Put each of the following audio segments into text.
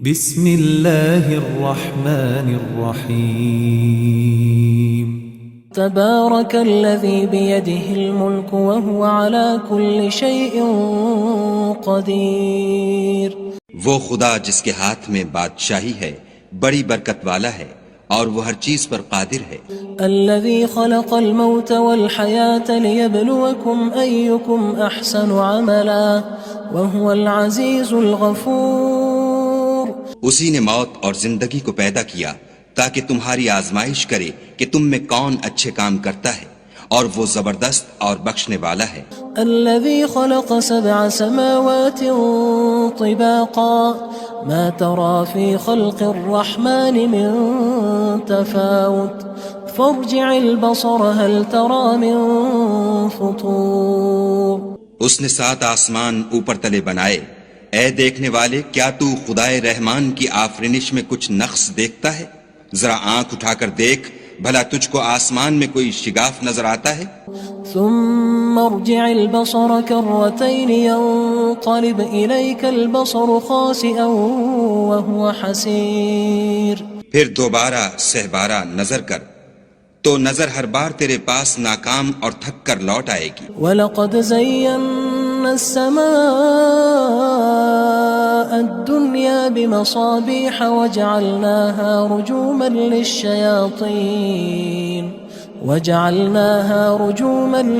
بسم اللہ الرحمن الرحیم تبارك الذي بيده الملك وهو على كل شيء قدير. وہ خدا جس کے ہاتھ میں بادشاہی ہے بڑی برکت والا ہے اور وہ ہر چیز پر قادر ہے. الذي خلق الموت والحياة ليبلوكم أيكم أحسن عملا وهو العزيز الغفور. اسی نے موت اور زندگی کو پیدا کیا تاکہ تمہاری آزمائش کرے کہ تم میں کون اچھے کام کرتا ہے اور وہ زبردست اور بخشنے والا ہے. الذي خلق 7 سماوات طباقا ما ترى في خلق الرحمن من تفاوت فارجع البصر هل ترى من فطور. اس نے 7 آسمان اوپر تلے بنائے. اے دیکھنے والے کیا تو خدائے رحمان کی آفرینش میں کچھ نقص دیکھتا ہے؟ ذرا آنکھ اٹھا کر دیکھ بھلا تجھ کو آسمان میں کوئی شگاف نظر آتا ہے؟ ثم ارجع البصر كرتين ينقلب إليك البصر خاسئا وهو حسير. پھر دوبارہ سہبارہ نظر کر تو نظر ہر بار تیرے پاس ناکام اور تھک کر لوٹ آئے گی. وَلَقَدْ زَيَّنَّا السَّمَاءَ الدُّنْيَا بِمَصَابِيحَ وَجَعَلْنَاهَا رُجُومًا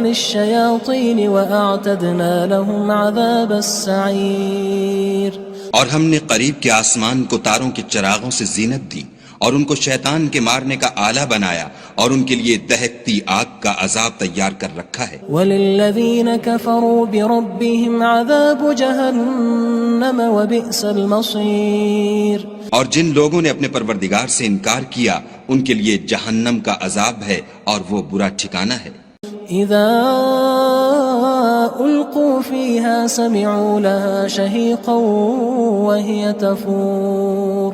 لِلشَّيَاطِينِ وَأَعْتَدْنَا لَهُمْ عَذَابَ السَّعِيرِ. اور ہم نے قریب کے آسمان کو تاروں کے چراغوں سے زینت دی اور ان کو شیطان کے مارنے کا آلہ بنایا اور ان کے لیے دہکتی آگ کا عذاب تیار کر رکھا ہے. وَلِلَّذِينَ كَفَرُوا بِرَبِّهِمْ عَذَابُ جَهَنَّمَ وَبِئْسَ الْمَصِيرُ. اور جن لوگوں نے اپنے پروردگار سے انکار کیا ان کے لیے جہنم کا عذاب ہے اور وہ برا ٹھکانہ ہے. اذا القوا فيها سمعوا لها شهيقا وهي تفور.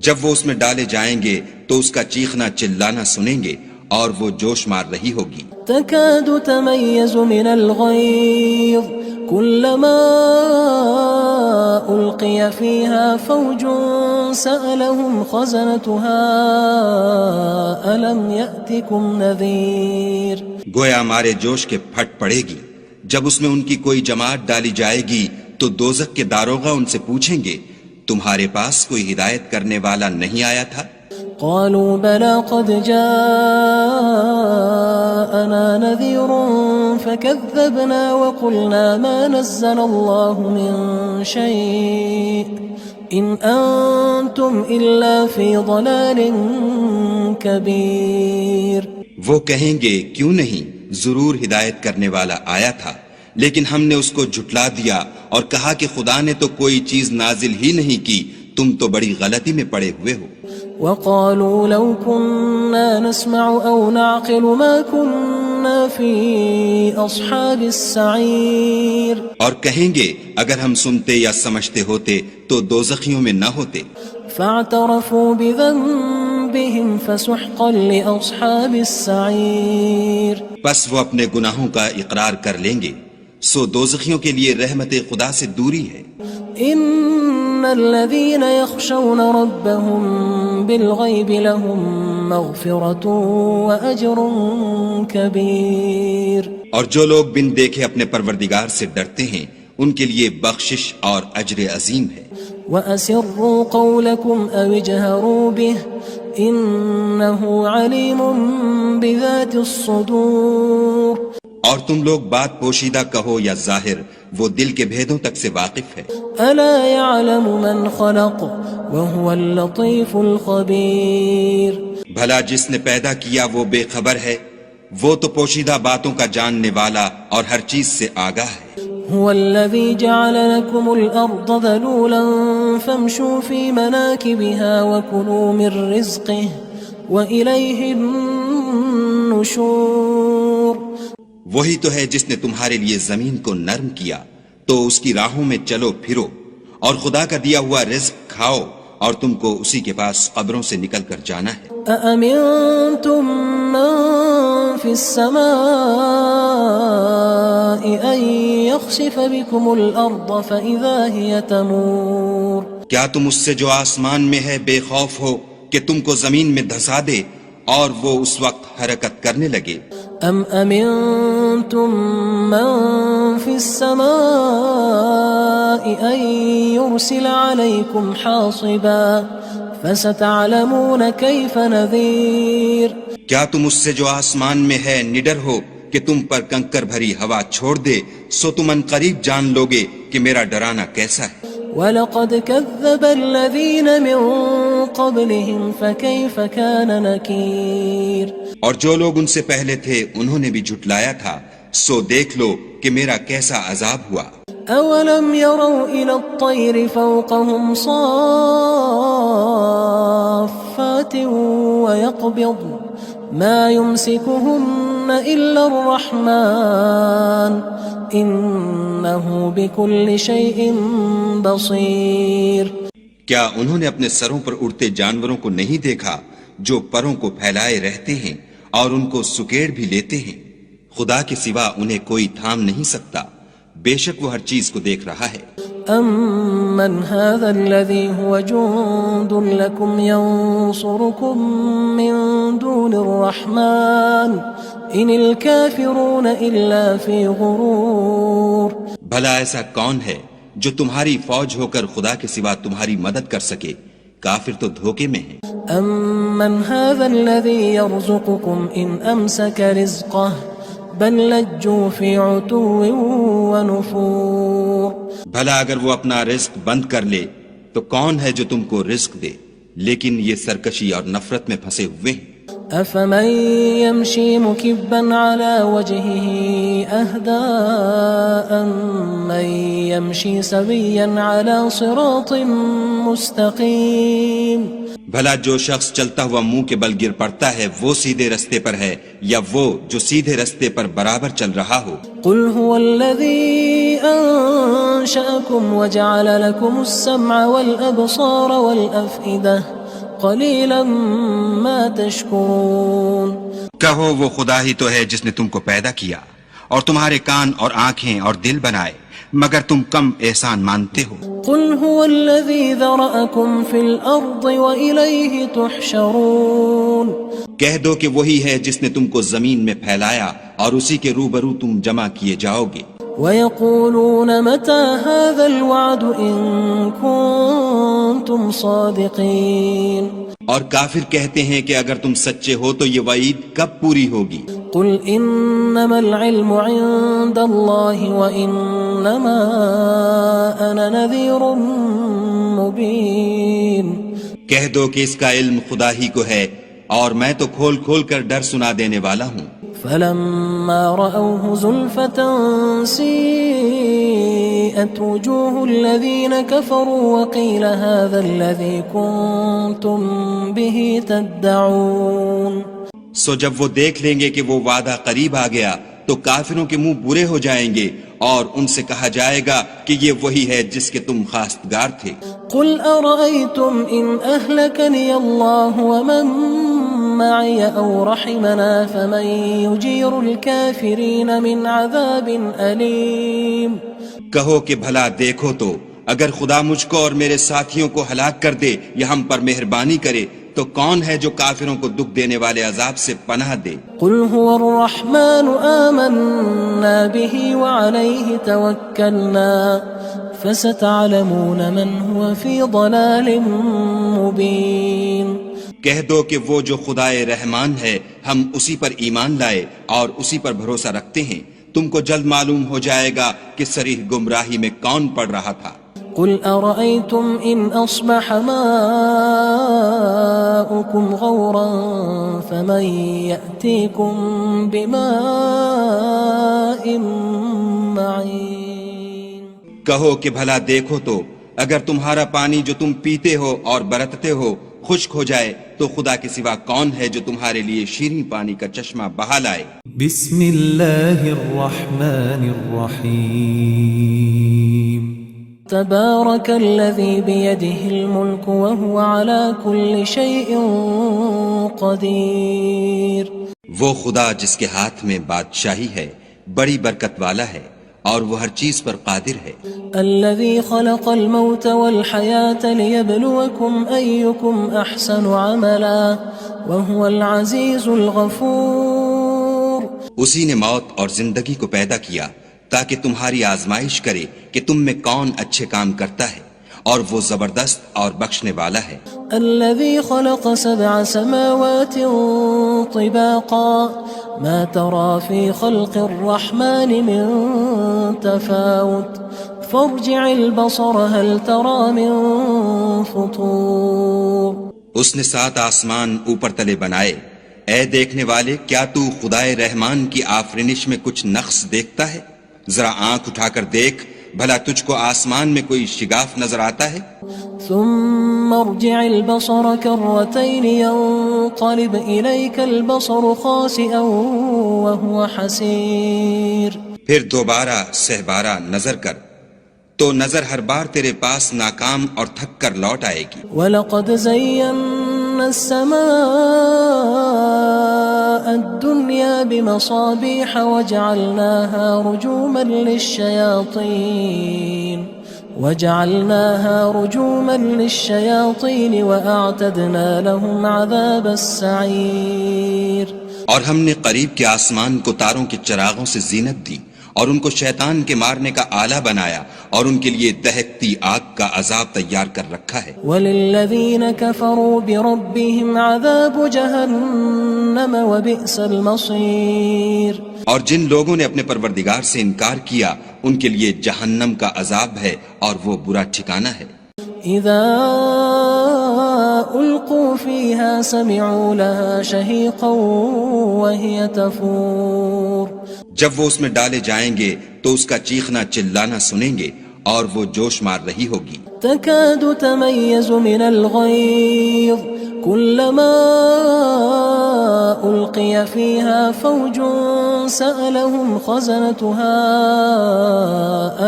جب وہ اس میں ڈالے جائیں گے تو اس کا چیخنا چلانا سنیں گے اور وہ جوش مار رہی ہوگی. تكاد تميز من الغيظ كلما ألقي فيها فوج سألهم خزنتها ألم يأتكم نذير. گویا مارے جوش کے پھٹ پڑے گی. جب اس میں ان کی کوئی جماعت ڈالی جائے گی تو دوزخ کے داروغہ ان سے پوچھیں گے تمہارے پاس کوئی ہدایت کرنے والا نہیں آیا تھا؟ قالوا بلى قد جاءنا نذير فكذبنا وقلنا ما نزل الله من شيء إن أنتم إلا في ضلال كبير. وہ کہیں گے کیوں نہیں، ضرور ہدایت کرنے والا آیا تھا لیکن ہم نے اس کو جھٹلا دیا اور کہا کہ خدا نے تو کوئی چیز نازل ہی نہیں کی، تم تو بڑی غلطی میں پڑے ہوئے ہو. وقالوا لو كنا نسمع أو نعقل ما كنا في أصحاب السعير. اور کہیں گے اگر ہم سنتے یا سمجھتے ہوتے تو دوزخیوں میں نہ ہوتے. فاعترفوا بذنبهم فسحقا لأصحاب السعير. پس وہ اپنے گناہوں کا اقرار کر لیں گے سو دوزخیوں کے لیے رحمت خدا سے دوری ہے. ان الذين يخشون ربهم بالغيب لهم مغفرة وأجر كبير. اور جو لوگ بن دیکھے اپنے پروردگار سے ڈرتے ہیں ان کے لیے بخشش اور اجر عظیم ہے. وَأَسِرُّوا قَوْلَكُمْ أَوِ اجْهَرُوا بِهِ إِنَّهُ عَلِيمٌ بِذَاتِ الصُّدُورِ. اور تم لوگ بات پوشیدہ کہو یا ظاہر وہ دل کے بھیدوں تک سے واقف ہے. أَلَا يَعْلَمُ مَنْ خَلَقَ وَهُوَ اللَّطِيفُ الْخَبِيرُ. بھلا جس نے پیدا کیا وہ بے خبر ہے، وہ تو پوشیدہ باتوں کا جاننے والا اور ہر چیز سے آگاہ ہے. هو الذي جعل لكم الأرض ذلولا فامشوا في مناكبها وكلوا من رزقه وإليه النشور. وہی تو ہے جس نے تمہارے لیے زمین کو نرم کیا تو اس کی راہوں میں چلو پھرو اور خدا کا دیا ہوا رزق کھاؤ اور تم کو اسی کے پاس قبروں سے نکل کر جانا ہے. أأمنتم من في السماء أن يخسف بكم الأرض فإذا هي تمور. کیا تم اس سے جو آسمان میں ہے بے خوف ہو کہ تم کو زمین میں دھسا دے اور وہ اس وقت حرکت کرنے لگے؟ ام امنتم من في السماء ان يرسل عليكم حاصبا فستعلمون كيف نذير کیا تم اس سے جو آسمان میں ہے نڈر ہو کہ تم پر کنکر بھری ہوا چھوڑ دے، سو تم ان قریب جان لوگے کہ میرا ڈرانا کیسا ہے۔ وَلَقَدْ كَذَّبَ الَّذِينَ مِن قَبْلِهِمْ فَكَيْفَ كَانَ نَكِيرٌ اور جو لوگ ان سے پہلے تھے انہوں نے بھی جھٹلایا تھا، سو دیکھ لو کہ میرا کیسا عذاب ہوا۔ أَوَلَمْ يَرَوْا إِلَى الطَّيْرِ فَوْقَهُمْ صَافَّاتٍ وَيَقْبِضْنَ مَا يُمْسِكُهُنَّ إِلَّا الرَّحْمَنُ إِنَّهُ بِكُلِّ شَيْءٍ بَصِيرٌ کیا انہوں نے اپنے سروں پر اڑتے جانوروں کو نہیں دیکھا جو پروں کو پھیلائے رہتے ہیں اور ان کو سکیڑ بھی لیتے ہیں؟ خدا کے سوا انہیں کوئی تھام نہیں سکتا، بے شک وہ ہر چیز کو دیکھ رہا ہے۔ أَمَّنْ هَذَا الَّذِي هُوَ جُندٌ لَكُمْ يَنصُرُكُم مِّن دُونِ الرَّحْمَنِ إِنِ الْكَافِرُونَ إِلَّا فِي غُرُورٍ بھلا ایسا کون ہے جو تمہاری فوج ہو کر خدا کے سوا تمہاری مدد کر سکے؟ کافر تو دھوکے میں ہیں۔ أَمَّنْ هَذَا الَّذِي يَرْزُقُكُمْ إِنْ أَمْسَكَ رِزْقَهُ بَلْ لَجُّوا فِي عُتُوٍّ وَنُفُورٍ بھلا اگر وہ اپنا رزق بند کر لے تو کون ہے جو تم کو رزق دے؟ لیکن یہ سرکشی اور نفرت میں پھنسے ہوئے ہیں۔ أَفَمَن يَمْشِي مُكِبًّا عَلَى وَجْهِهِ أَهْدَىٰ أَمَّن يَمْشِي سَوِيًّا عَلَى صِرَاطٍ مُّسْتَقِيمٍ بھلا جو شخص چلتا ہوا منہ کے بل گر پڑتا ہے وہ سیدھے رستے پر ہے یا وہ جو سیدھے رستے پر برابر چل رہا ہو؟ قُلْ هُوَ الَّذِي أَنشَأَكُمْ وَجَعَلَ لَكُمُ السَّمْعَ وَالْأَبْصَارَ وَالْأَفْئِدَةَ قَلِيلًا مَا تَشْكُرُونَ کہو وہ خدا ہی تو ہے جس نے تم کو پیدا کیا اور تمہارے کان اور آنکھیں اور دل بنائے، مگر تم کم احسان مانتے ہو۔ قُلْ هُوَ الَّذِي ذَرَأَكُمْ فِي الْأَرْضِ وَإِلَيْهِ تُحْشَرُونَ کہہ دو کہ وہی ہے جس نے تم کو زمین میں پھیلایا اور اسی کے روبرو تم جمع کیے جاؤ گے۔ وَيَقُولُونَ مَتَى هَذَا الْوَعْدُ إِن كُنتُمْ صَادِقِينَ اور کافر کہتے ہیں کہ اگر تم سچے ہو تو یہ وعید کب پوری ہوگی؟ قُلْ إِنَّمَا الْعِلْمُ عِندَ اللَّهِ وَإِنَّمَا أَنَا نَذِيرٌ مُّبِينٌ کہہ دو کہ اس کا علم خدا ہی کو ہے اور میں تو کھول کھول کر ڈر سنا دینے والا ہوں۔ فَلَمَّا رَأَوْهُ زُلْفَةً سِيئَتْ وُجُوهُ الَّذِينَ كَفَرُوا وَقِيلَ هَذَا الَّذِي كُنتُم بِهِ تَدَّعُونَ سو جب وہ دیکھ لیں گے کہ وہ وعدہ قریب آ گیا تو کافروں کے منہ برے ہو جائیں گے اور ان سے کہا جائے گا کہ یہ وہی ہے جس کے تم خواستگار تھے۔ قُلْ أَرَأَيْتُمْ إِنْ أَهْلَكَنِيَ اللَّهُ وَمَن مَّعِيَ أَوْ رَحِمَنَا فَمَن يُجِيرُ الْكَافِرِينَ مِنْ عَذَابٍ أَلِيمٍ کہو کہ بھلا دیکھو تو اگر خدا مجھ کو اور میرے ساتھیوں کو ہلاک کر دے یا ہم پر مہربانی کرے تو کون ہے جو کافروں کو دکھ دینے والے عذاب سے پناہ دے؟ قُلْ هُوَ الرَّحْمَنُ آمَنَّا بِهِ وَعَلَيْهِ تَوَكَّلْنَا فَسَتَعْلَمُونَ مَنْ هُوَ فِي ضَلَالٍ مُّبِينٍ کہہ دو کہ وہ جو خدائے رحمان ہے ہم اسی پر ایمان لائے اور اسی پر بھروسہ رکھتے ہیں، تم کو جلد معلوم ہو جائے گا کہ صریح گمراہی میں کون پڑ رہا تھا۔ قُلْ أَرَأَيْتُمْ إِنْ أَصْبَحَ مَاؤُكُمْ غَوْرًا فَمَن يَأْتِيكُم بِمَاءٍ مَّعِينٍ کہو کہ بھلا دیکھو تو اگر تمہارا پانی جو تم پیتے ہو اور برتتے ہو خشک ہو جائے تو خدا کے سوا کون ہے جو تمہارے لیے شیریں پانی کا چشمہ بہا لائے؟ بسم اللہ الرحمن الرحیم تبارك الذي بيده الملك وهو على كل شيء قدير وہ خدا جس کے ہاتھ میں بادشاہی ہے بڑی برکت والا ہے اور وہ ہر چیز پر قادر ہے. الذي خلق الموت والحياة ليبلوكم أيكم أحسن عملا وهو العزيز الغفور. اسی نے موت اور زندگی کو پیدا کیا تاکہ تمہاری آزمائش کرے کہ تم میں کون اچھے کام کرتا ہے، اور وہ زبردست اور بخشنے والا ہے. الذي خلق 7 سماوات طباقا ما ترى في خلق الرحمن من تفاوت فارجع البصر هل ترى من فطور. اس نے 7 آسمان اوپر تلے بنائے. اے دیکھنے والے، کیا تو خدائے رحمان کی آفرینش میں کچھ نقص دیکھتا ہے؟ ذرا آنکھ اٹھا کر دیکھ، بھلا تجھ کو آسمان میں کوئی شگاف نظر آتا ہے؟ ثم ارجع البصر كرتين ينقلب إليك البصر خاسئا وهو حسير. پھر دوبارہ سہبارہ نظر کر تو نظر ہر بار تیرے پاس ناکام اور تھک کر لوٹ آئے گی. وَلَقَدْ زَيَّنَّا السَّمَاءَ الدُّنْيَا بِمَصَابِيحَ وَجَعَلْنَاهَا رُجُومًا لِلشَّيَاطِينِ وَأَعْتَدْنَا لَهُمْ عَذَابَ السَّعِيرِ. اور ہم نے قریب کے آسمان کو تاروں کے چراغوں سے زینت دی اور ان کو شیطان کے مارنے کا آلہ بنایا اور ان کے لیے دہکتی آگ کا عذاب تیار کر رکھا ہے. وَلِلَّذِينَ كَفَرُوا بِرَبِّهِمْ عَذَابُ جَهَنَّمَ وَبِئْسَ الْمَصِيرُ. اور جن لوگوں نے اپنے پروردگار سے انکار کیا ان کے لیے جہنم کا عذاب ہے اور وہ برا ٹھکانہ ہے. اذا القوا فيها سمعوا لها شهيقا وهي تفور. جب وہ اس میں ڈالے جائیں گے تو اس کا چیخنا چلانا سنیں گے اور وہ جوش مار رہی ہوگی. تكاد تميز من الغيظ كلما ألقي فيها فوج سألهم خزنتها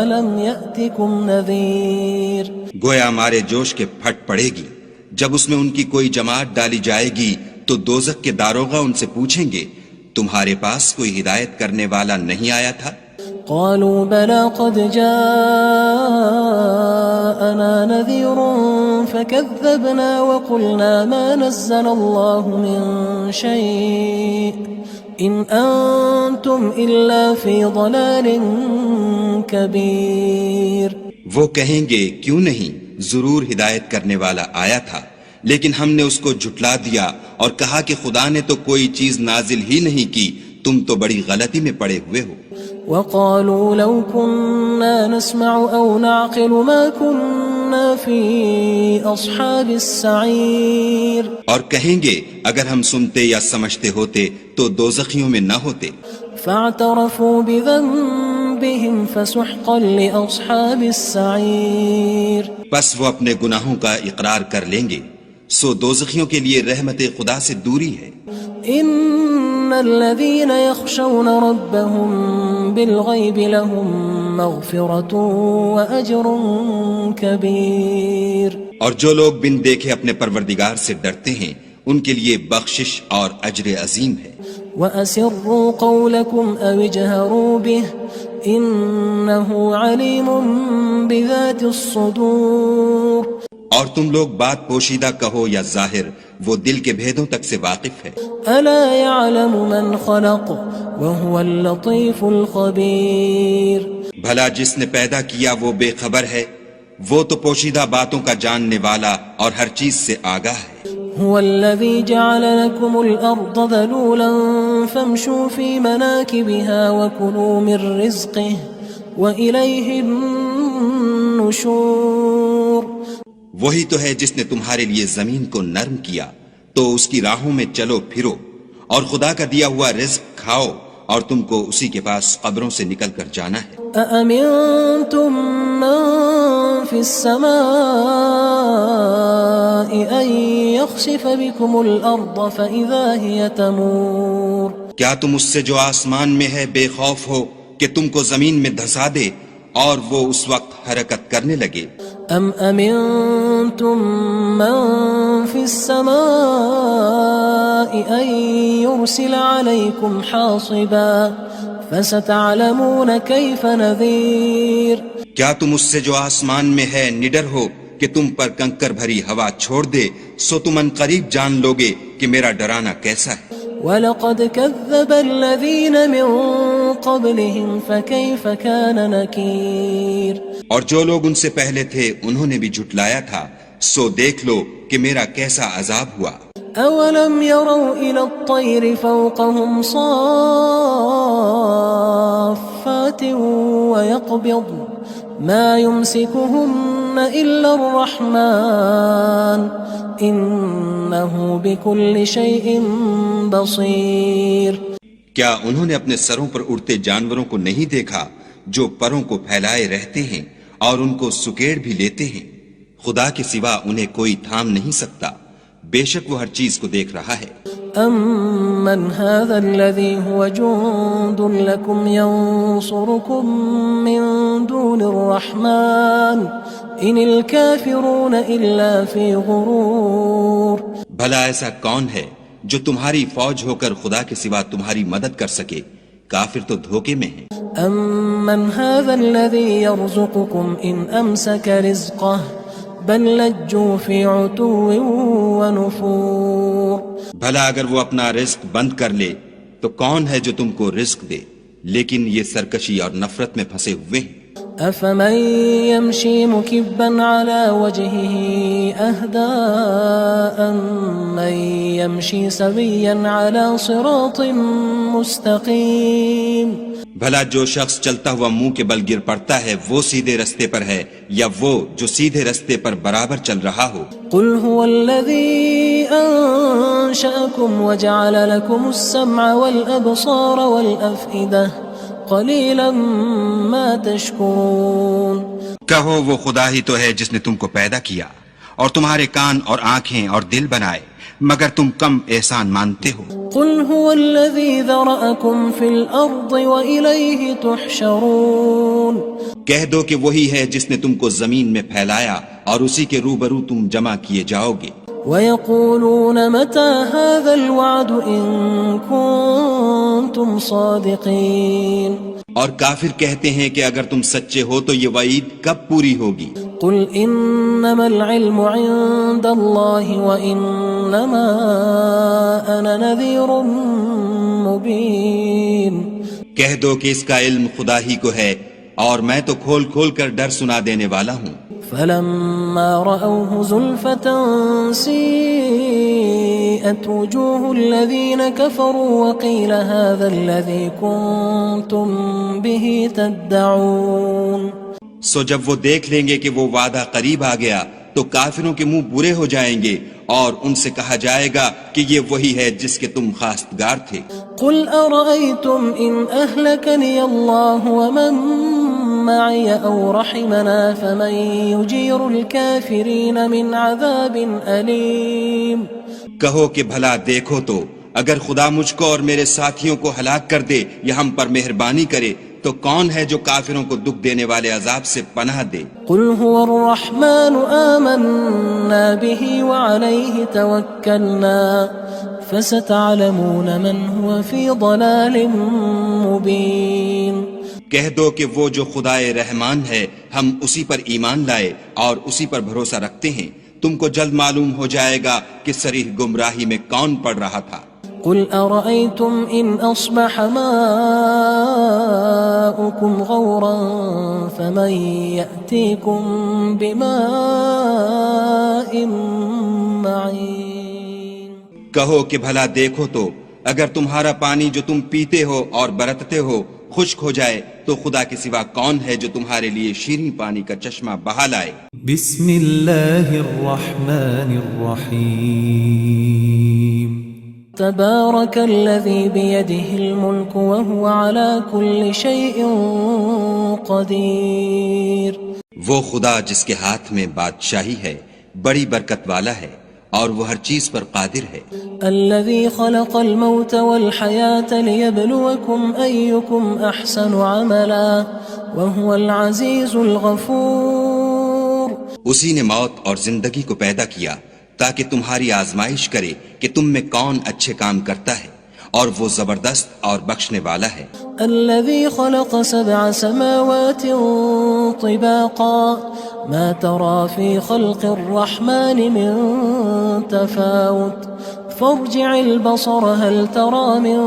ألم يأتكم نذير. گویا ہمارے جوش کے پھٹ پڑے گی. جب اس میں ان کی کوئی جماعت ڈالی جائے گی تو دوزخ کے داروغہ ان سے پوچھیں گے تمہارے پاس کوئی ہدایت کرنے والا نہیں آیا تھا؟ قالوا بلى قد جاءنا نذير فكذبنا وقلنا ما نزل الله من شيء إن أنتم إلا في ضلال كبير. وہ کہیں گے کیوں نہیں، ضرور ہدایت کرنے والا آیا تھا، لیکن ہم نے اس کو جھٹلا دیا اور کہا کہ خدا نے تو کوئی چیز نازل ہی نہیں کی، تم تو بڑی غلطی میں پڑے ہوئے ہو. وقالوا لو كنا نسمع أو نعقل ما كنا في أصحاب السعير. اور کہیں گے اگر ہم سنتے یا سمجھتے ہوتے تو دوزخیوں میں نہ ہوتے. فاعترفوا بذنبهم فسحقا لأصحاب السعير. بس وہ اپنے گناہوں کا اقرار کر لیں گے، سو دوزخیوں کے لیے رحمت خدا سے دوری ہے. ان الذين يخشون ربهم بالغيب لهم مغفرة واجر كبير. اور جو لوگ بن دیکھے اپنے پروردگار سے ڈرتے ہیں ان کے لیے بخشش اور اجر عظیم ہے. واسروا قولكم او اجهروا به انه عليم بذات الصدور. اور تم لوگ بات پوشیدہ کہو یا ظاہر، وہ دل کے بھیدوں تک سے واقف ہے. الا يعلم من خلق وهو اللطيف الخبير. بھلا جس نے پیدا کیا وہ بے خبر ہے، وہ تو پوشیدہ باتوں کا جاننے والا اور ہر چیز سے آگاہ ہے. هو الذي جعل لكم الأرض ذلولا فامشوا في مناكبها وكلوا من رزقه وإليه النشور. وہی تو ہے جس نے تمہارے لیے زمین کو نرم کیا تو اس کی راہوں میں چلو پھرو اور خدا کا دیا ہوا رزق کھاؤ اور تم کو اسی کے پاس قبروں سے نکل کر جانا ہے. أأمنتم من في السماء أن يخسف بكم الأرض فإذا هي تمور. کیا تم اس سے جو آسمان میں ہے بے خوف ہو کہ تم کو زمین میں دھسا دے اور وہ اس وقت حرکت کرنے لگے؟ ام امنتم من في السماء ان يرسل عليكم حاصبا فستعلمون كيف نذير کیا تم اس سے جو آسمان میں ہے نڈر ہو کہ تم پر کنکر بھری ہوا چھوڑ دے، سو تم ان قریب جان لوگے کہ میرا ڈرانا کیسا ہے۔ وَلَقَدْ كَذَّبَ الَّذِينَ مِن قَبْلِهِمْ فَكَيْفَ كَانَ نَكِيرٌ اور جو لوگ ان سے پہلے تھے انہوں نے بھی جھٹلایا تھا، سو دیکھ لو کہ میرا کیسا عذاب ہوا۔ أَوَلَمْ يَرَوْا إِلَى الطَّيْرِ فَوْقَهُمْ صَافَّاتٍ وَيَقْبِضْنَ مَا يُمْسِكُهُنَّ إِلَّا الرَّحْمَنُ إِنَّهُ بِكُلِّ شَيْءٍ بَصِيرٌ کیا انہوں نے اپنے سروں پر اڑتے جانوروں کو نہیں دیکھا جو پروں کو پھیلائے رہتے ہیں اور ان کو سکیڑ بھی لیتے ہیں؟ خدا کے سوا انہیں کوئی تھام نہیں سکتا، بے شک وہ ہر چیز کو دیکھ رہا ہے۔ أَمَّنْ هَذَا الَّذِي هُوَ جُندٌ لَكُمْ يَنصُرُكُم مِّن دُونِ الرَّحْمَنِ إِنِ الْكَافِرُونَ إِلَّا فِي غُرُورٍ بھلا ایسا کون ہے جو تمہاری فوج ہو کر خدا کے سوا تمہاری مدد کر سکے؟ کافر تو دھوکے میں ہیں۔ أَمَّنْ هَذَا الَّذِي يَرْزُقُكُمْ إِنْ أَمْسَكَ رِزْقَهُ بَل لَجُّوا فِي عُتُوٍّ وَنُفُورٍ بھلا اگر وہ اپنا رزق بند کر لے تو کون ہے جو تم کو رزق دے؟ لیکن یہ سرکشی اور نفرت میں پھنسے ہوئے ہیں۔ أَفَمَن يَمْشِي مُكِبًّا عَلَى وَجْهِهِ أَهْدَىٰ أَمَّن يَمْشِي سَوِيًّا عَلَى صِرَاطٍ مُّسْتَقِيمٍ بھلا جو شخص چلتا ہوا منہ کے بل گر پڑتا ہے وہ سیدھے رستے پر ہے یا وہ جو سیدھے رستے پر برابر چل رہا ہو؟ قُلْ هُوَ الَّذِي أَنشَأَكُمْ وَجَعَلَ لَكُمُ السَّمْعَ وَالْأَبْصَارَ وَالْأَفْئِدَةَ قَلِيلًا مَا تَشْكُرُونَ کہو وہ خدا ہی تو ہے جس نے تم کو پیدا کیا اور تمہارے کان اور آنکھیں اور دل بنائے، مگر تم کم احسان مانتے ہو۔ قُلْ هُوَ الَّذِي ذَرَأَكُمْ فِي الْأَرْضِ وَإِلَيْهِ تُحْشَرُونَ کہہ دو کہ وہی ہے جس نے تم کو زمین میں پھیلایا اور اسی کے روبرو تم جمع کیے جاؤ گے۔ وَيَقُولُونَ مَتَى هَذَا الْوَعْدُ إِن كُنتُمْ صَادِقِينَ اور کافر کہتے ہیں کہ اگر تم سچے ہو تو یہ وعید کب پوری ہوگی؟ قُلْ إِنَّمَا الْعِلْمُ عِندَ اللَّهِ وَإِنَّمَا أَنَا نَذِيرٌ مُّبِينٌ کہہ دو کہ اس کا علم خدا ہی کو ہے اور میں تو کھول کھول کر ڈر سنا دینے والا ہوں۔ فَلَمَّا رَأَوْهُ زُلْفَةً سِيئَتْ وُجُوهُ الَّذِينَ كَفَرُوا وَقِيلَ هَذَا الَّذِي كُنتُم بِهِ تَدَّعُونَ سو جب وہ دیکھ لیں گے کہ وہ وعدہ قریب آ گیا تو کافروں کے منہ برے ہو جائیں گے اور ان سے کہا جائے گا کہ یہ وہی ہے جس کے تم خواستگار تھے۔ قُلْ أَرَأَيْتُمْ إِنْ أَهْلَكَنِيَ اللَّهُ وَمَن مَّعِيَ أَوْ رَحِمَنَا فَمَن يُجِيرُ الْكَافِرِينَ مِنْ عَذَابٍ أَلِيمٍ کہو کہ بھلا دیکھو تو اگر خدا مجھ کو اور میرے ساتھیوں کو ہلاک کر دے یا ہم پر مہربانی کرے تو کون ہے جو کافروں کو دکھ دینے والے عذاب سے پناہ دے؟ قُلْ هُوَ الرَّحْمَنُ آمَنَّا بِهِ وَعَلَيْهِ تَوَكَّلْنَا فَسَتَعْلَمُونَ مَنْ هُوَ فِي ضَلَالٍ مُّبِينٍ کہہ دو کہ وہ جو خدائے رحمان ہے ہم اسی پر ایمان لائے اور اسی پر بھروسہ رکھتے ہیں، تم کو جلد معلوم ہو جائے گا کہ صریح گمراہی میں کون پڑ رہا تھا۔ قُلْ أَرَأَيْتُمْ إِنْ أَصْبَحَ مَاؤُكُمْ غَوْرًا فَمَن يَأْتِيكُم بِمَاءٍ مَّعِينٍ کہو کہ بھلا دیکھو تو اگر تمہارا پانی جو تم پیتے ہو اور برتتے ہو خشک ہو جائے تو خدا کے سوا کون ہے جو تمہارے لیے شیریں پانی کا چشمہ بہا لائے؟ بسم اللہ الرحمن الرحیم تبارك الذي بيده الملك وهو على كل شيء قدير وہ خدا جس کے ہاتھ میں بادشاہی ہے بڑی برکت والا ہے اور وہ ہر چیز پر قادر ہے۔ الذي خلق الموت والحياة ليبلوكم أيكم أحسن عملا وهو العزيز الغفور اسی نے موت اور زندگی کو پیدا کیا تاکہ تمہاری آزمائش کرے کہ تم میں کون اچھے کام کرتا ہے، اور وہ زبردست اور بخشنے والا ہے۔ الذي خلق 7 سماوات طباقا ما ترى في خلق الرحمن من تفاوت فارجع البصر هل ترى من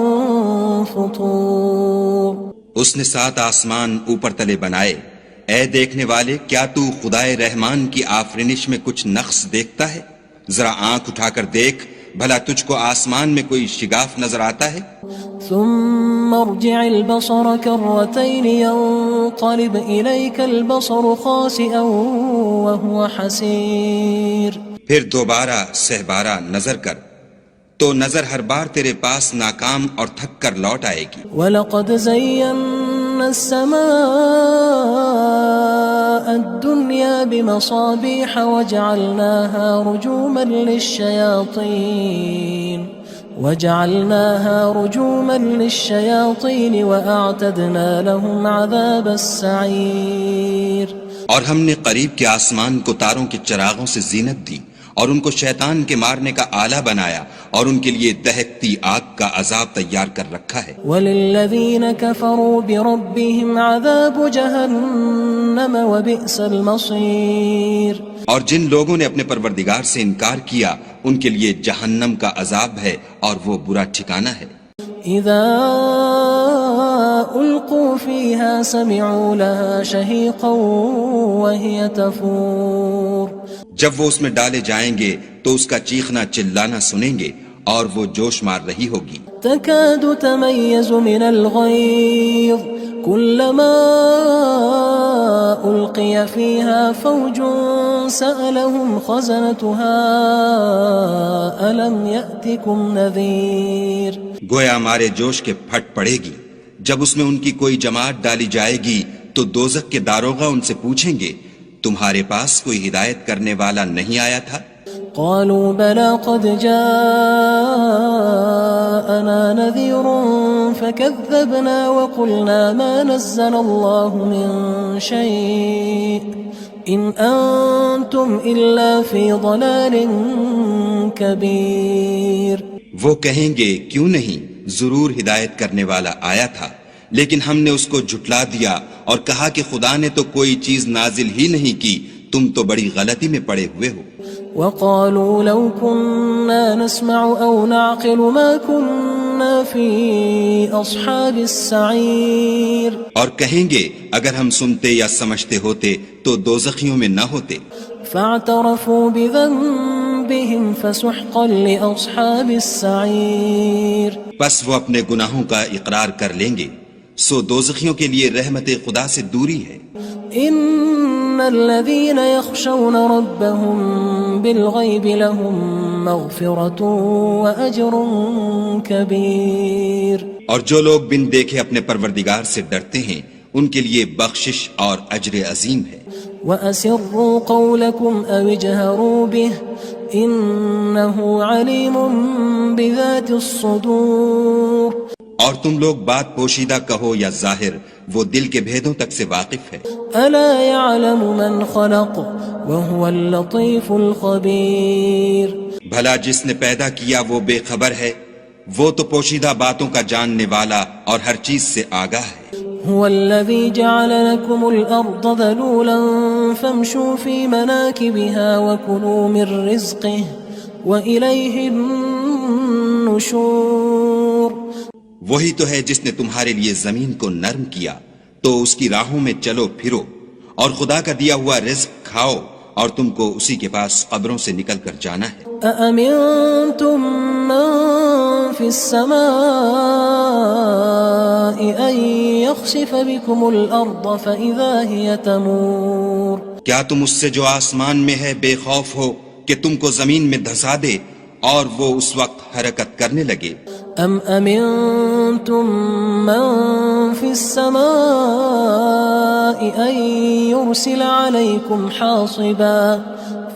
فطور۔ اس نے 7 آسمان اوپر تلے بنائے، اے دیکھنے والے کیا تو خدائے رحمان کی آفرینش میں کچھ نقص دیکھتا ہے؟ ذرا آنکھ اٹھا کر دیکھ، بھلا تجھ کو آسمان میں کوئی شگاف نظر آتا ہے؟ ثم ارجع البصر كرتين ينقلب إليك البصر خاسئا وهو حسير۔ پھر دوبارہ سہبارہ نظر کر تو نظر ہر بار تیرے پاس ناکام اور تھک کر لوٹ آئے گی۔ وَلَقَدْ زَيَّنَّا السَّمَاءَ الدُّنْيَا بِمَصَابِيحَ وَجَعَلْنَاهَا رُجُومًا لِلشَّيَاطِينِ وَأَعْتَدْنَا لَهُمْ عَذَابَ السَّعِيرِ۔ اور ہم نے قریب کے آسمان کو تاروں کے چراغوں سے زینت دی اور ان کو شیطان کے مارنے کا آلہ بنایا اور ان کے لیے دہکتی آگ کا عذاب تیار کر رکھا ہے۔ وَلِلَّذِينَ كَفَرُوا بِرَبِّهِمْ عَذَابُ جَهَنَّمَ وَبِئْسَ الْمَصِيرُ۔ اور جن لوگوں نے اپنے پروردگار سے انکار کیا ان کے لیے جہنم کا عذاب ہے اور وہ برا ٹھکانہ ہے۔ اذا القوا فيها سمعوا لها شهيقا وهي تفور۔ جب وہ اس میں ڈالے جائیں گے تو اس کا چیخنا چلانا سنیں گے اور وہ جوش مار رہی ہوگی۔ تكاد تميز من الغيظ كلما ألقي فيها فوج سألهم خزنتها ألم يأتكم نذير۔ گویا ہمارے جوش کے پھٹ پڑے گی جب اس میں ان کی کوئی جماعت ڈالی جائے گی تو دوزخ کے داروغہ ان سے پوچھیں گے تمہارے پاس کوئی ہدایت کرنے والا نہیں آیا تھا؟ قالوا بلى قد جاءنا نذير فكذبنا وقلنا ما نزل الله من شيء إن أنتم إلا في ضلال كبير۔ وہ کہیں گے کیوں نہیں، ضرور ہدایت کرنے والا آیا تھا، لیکن ہم نے اس کو جھٹلا دیا اور کہا کہ خدا نے تو کوئی چیز نازل ہی نہیں کی، تم تو بڑی غلطی میں پڑے ہوئے ہو۔ وقالوا لو كنا نسمع أو نعقل ما كنا في أصحاب السعير۔ اور کہیں گے اگر ہم سنتے یا سمجھتے ہوتے تو دوزخیوں میں نہ ہوتے۔ فاعترفوا بذنبهم فسحقا لأصحاب السعير۔ پس وہ اپنے گناہوں کا اقرار کر لیں گے، سو دوزخیوں کے لیے رحمت خدا سے دوری ہے۔ ان الذين يخشون ربهم بالغيب لهم مغفرة واجر كبير۔ اور جو لوگ بن دیکھے اپنے پروردگار سے ڈرتے ہیں ان کے لیے بخشش اور اجر عظیم ہے۔ وَأَسِرُّوا قَوْلَكُمْ أَوِ اجْهَرُوا بِهِ إِنَّهُ عَلِيمٌ بِذَاتِ الصُّدُورِ۔ اور تم لوگ بات پوشیدہ کہو یا ظاہر، وہ دل کے بھیدوں تک سے واقف ہے۔ أَلَا يَعْلَمُ مَنْ خَلَقَ وَهُوَ اللَّطِيفُ الْخَبِيرُ۔ بھلا جس نے پیدا کیا وہ بے خبر ہے، وہ تو پوشیدہ باتوں کا جاننے والا اور ہر چیز سے آگاہ ہے۔ هو الذي جعل لكم الأرض ذلولا فامشوا في مناكبها وكلوا من رزقه وإليه النشور۔ وہی تو ہے جس نے تمہارے لیے زمین کو نرم کیا تو اس کی راہوں میں چلو پھرو اور خدا کا دیا ہوا رزق کھاؤ اور تم کو اسی کے پاس قبروں سے نکل کر جانا ہے۔ أأمنتم من في السماء أن يخسف بكم الأرض فإذا هي تمور۔ کیا تم اس سے جو آسمان میں ہے بے خوف ہو کہ تم کو زمین میں دھسا دے اور وہ اس وقت حرکت کرنے لگے؟ ام امنتم من في السماء ان يرسل عليكم حاصبا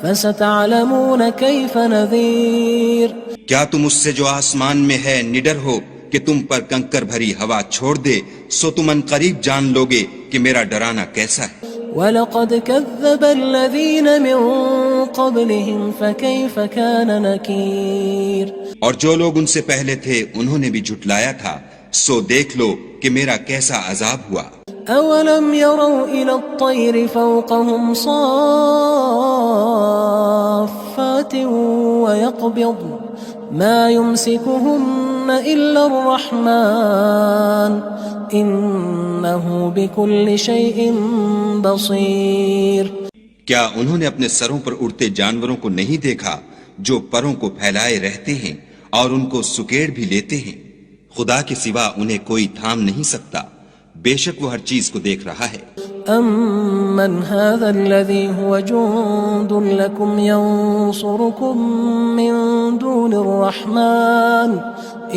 فستعلمون كيف نذير۔ کیا تم اس سے جو آسمان میں ہے نڈر ہو کہ تم پر کنکر بھری ہوا چھوڑ دے، سو تم ان قریب جان لوگے کہ میرا ڈرانا کیسا ہے۔ وَلَقَدْ كَذَّبَ الَّذِينَ مِن قبلهم فكيف كان نكير اور جو لوگ ان سے پہلے تھے انہوں نے بھی جھٹلایا تھا، سو دیکھ لو کہ میرا کیسا عذاب ہوا۔ أولم يروا إلى الطير فوقهم صافات ويقبض ما يمسكهن إلا الرحمن إنه بكل شيء بصير۔ کیا انہوں نے اپنے سروں پر اڑتے جانوروں کو نہیں دیکھا جو پروں کو پھیلائے رہتے ہیں اور ان کو سکیڑ بھی لیتے ہیں؟ خدا کے سوا انہیں کوئی تھام نہیں سکتا، بے شک وہ ہر چیز کو دیکھ رہا ہے۔ أَمَّنْ هَذَا الَّذِي هُوَ جُندٌ لَكُمْ يَنصُرُكُم مِّن دُونِ الرَّحْمَٰنِ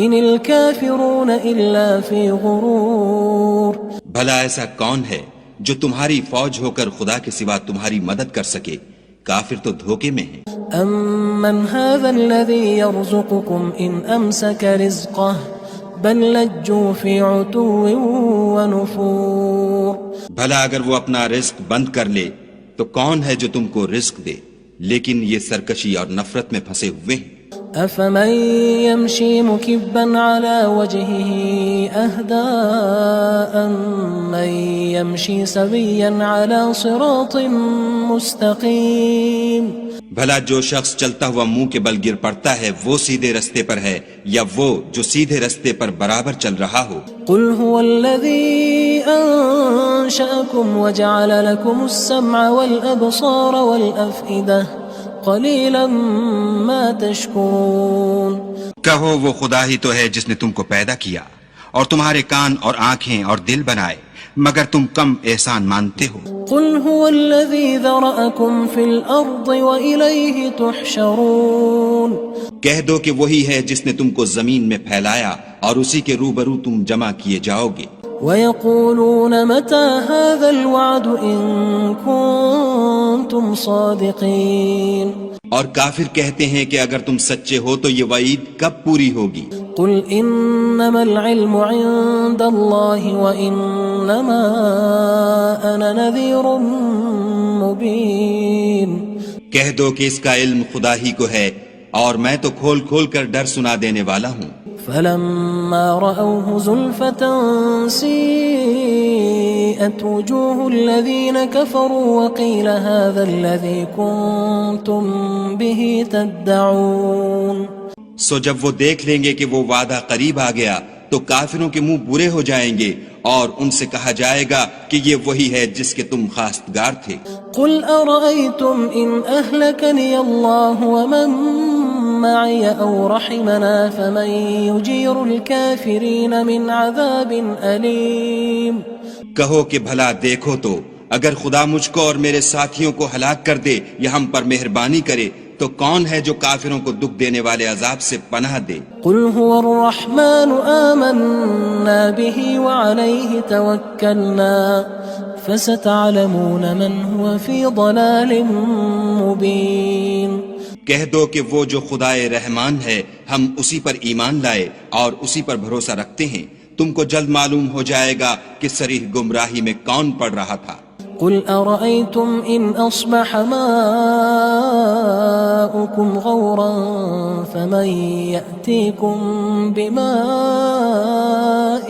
إِنِ الْكَافِرُونَ إِلَّا فِي غُرُورٍ۔ بھلا ایسا کون ہے جو تمہاری فوج ہو کر خدا کے سوا تمہاری مدد کر سکے؟ کافر تو دھوکے میں ہیں۔ أَمَّنْ هَذَا الَّذِي يَرْزُقُكُمْ إِنْ أَمْسَكَ رِزْقَهُ بل لجوا فی عتو ونفور۔ بھلا اگر وہ اپنا رزق بند کر لے تو کون ہے جو تم کو رزق دے، لیکن یہ سرکشی اور نفرت میں پھنسے ہوئے ہیں۔ افمن يمشي مكبا على وجهه اهدى أمن يمشي سويا على صراط مستقيم۔ بھلا جو شخص چلتا ہوا منہ کے بل گر پڑتا ہے وہ سیدھے رستے پر ہے یا وہ جو سیدھے رستے پر برابر چل رہا ہو؟ قل هو الذي أنشأكم وجعل لكم السمع والأبصار والأفئدة قلیلا ما تشکرون۔ کہو وہ خدا ہی تو ہے جس نے تم کو پیدا کیا اور تمہارے کان اور آنکھیں اور دل بنائے، مگر تم کم احسان مانتے ہو۔ قل هو الذی ذرأکم فی الارض وإلیہ تحشرون۔ کہہ دو کہ وہی ہے جس نے تم کو زمین میں پھیلایا اور اسی کے روبرو تم جمع کیے جاؤ گے۔ وَيَقُولُونَ مَتَى هَذَا الْوَعْدُ إِن كُنتُمْ صَادِقِينَ۔ اور کافر کہتے ہیں کہ اگر تم سچے ہو تو یہ وعید کب پوری ہوگی؟ قُلْ إِنَّمَا الْعِلْمُ عِندَ اللَّهِ وَإِنَّمَا أَنَا نَذِيرٌ مُبِينٌ۔ کہہ دو کہ اس کا علم خدا ہی کو ہے اور میں تو کھول کھول کر ڈر سنا دینے والا ہوں۔ فلما رأوه زلفة سيئت وجوه الذين كفروا وقيل هذا الذي كنتم به تدعون۔ سو جب وہ دیکھ لیں گے کہ وہ وعدہ قریب آ گیا تو کافروں کے منہ برے ہو جائیں گے اور ان سے کہا جائے گا کہ یہ وہی ہے جس کے تم خواستگار تھے۔ قل أرأيتم إن أهلكني الله ومن معي أو رحمنا فمن يجير الكافرين من عذاب أليم۔ کہو کہ بھلا دیکھو تو اگر خدا مجھ کو اور میرے ساتھیوں کو ہلاک کر دے یا ہم پر مہربانی کرے تو کون ہے جو کافروں کو دکھ دینے والے عذاب سے پناہ دے؟ قل هو الرحمن آمنا به وعليه توكلنا فستعلمون من هو في ضلال مبين۔ کہہ دو کہ وہ جو خدائے رحمان ہے ہم اسی پر ایمان لائے اور اسی پر بھروسہ رکھتے ہیں، تم کو جلد معلوم ہو جائے گا کہ صریح گمراہی میں کون پڑ رہا تھا۔ قل أرأيتم إن أصبح ماؤكم غورا فمن يأتيكم بماء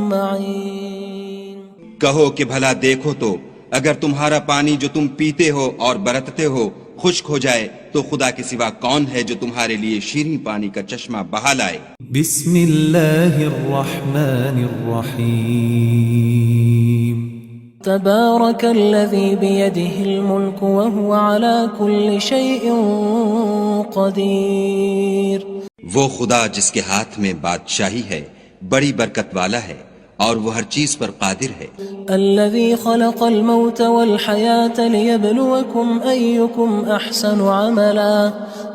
معين۔ کہو کہ بھلا دیکھو تو اگر تمہارا پانی جو تم پیتے ہو اور برتتے ہو خشک ہو جائے تو خدا کے سوا کون ہے جو تمہارے لیے شیریں پانی کا چشمہ بہا لائے؟ بسم اللہ الرحمن الرحیم۔ تبارك الذي بيده الملك وهو على كل شيء قدير۔ وہ خدا جس کے ہاتھ میں بادشاہی ہے بڑی برکت والا ہے اور وہ ہر چیز پر قادر ہے۔ الذي خلق الموت والحياة ليبلوكم أيكم أحسن عملا